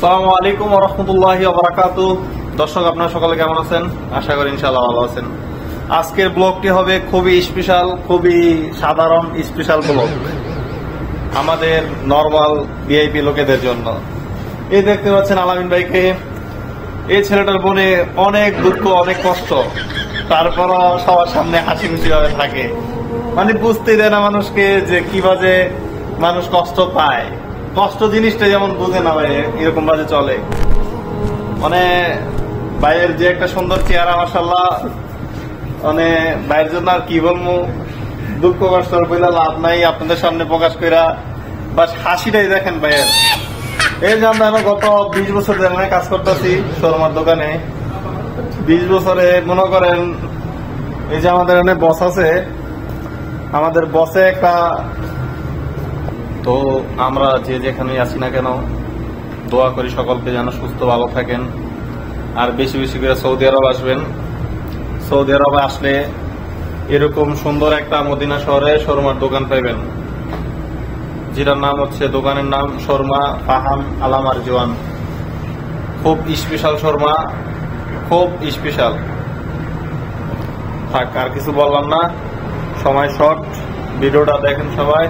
আসসালামু আলাইকুম ওয়া রাহমাতুল্লাহি ওয়া বারাকাতুহু। দর্শক, আপনারা সকলে কেমন আছেন? আশা করি ইনশাআল্লাহ ভালো আছেন। আজকের ব্লগটি হবে খুবই স্পেশাল, খুবই সাধারণ স্পেশাল ব্লগ আমাদের নরমাল ভিআইপি লোকেদের জন্য। এই দেখতে পাচ্ছেন আলামিন ভাইকে। এই ছেলেটার মনে অনেক দুঃখ, অনেক কষ্ট, তারপরও সবার সামনে হাসি খুশি ভাবে থাকে। মানে বুঝতেই দেয় না মানুষকে যে কিভাবে মানুষ কষ্ট পায়। কষ্ট জিনিসটা যেমন বুঝে না ভাই, এরকম ভাবে চলে। মানে ভাইয়ের যে একটা সুন্দর চেহারা, মাশাআল্লাহ, মানে ভাইয়ের জন্য আর কি বলবো, দুঃখ কষ্ট কইরা লাভ নাই। আপনাদের সামনে প্রকাশ কইরা বাস হাসিটাই দেখেন ভাইয়ের। এই যে আমরা গত 20 বছর ধরে কাজ করতেছি শর্মার দোকানে। 20 বছরে মনে করেন এই যে আমাদের এখানে বস আছে, আমাদের বসে একটা, তো আমরা যে যেখানে আছি না কেন দোয়া করি সকলকে যেন সুস্থ ভালো থাকেন। আর বেশি বেশি করে সৌদি আরব আসবেন। সৌদি আরবে আসলে এরকম সুন্দর একটা মদিনা শহরে শর্মার দোকান পাইবেন, যেটার নাম হচ্ছে, দোকানের নাম শর্মা ফাহাম আলামার জওয়ান। খুব স্পেশাল শর্মা, খুব স্পেশাল। থাক, আর কিছু বললাম না, সময় শর্ট, ভিডিওটা দেখেন সবাই।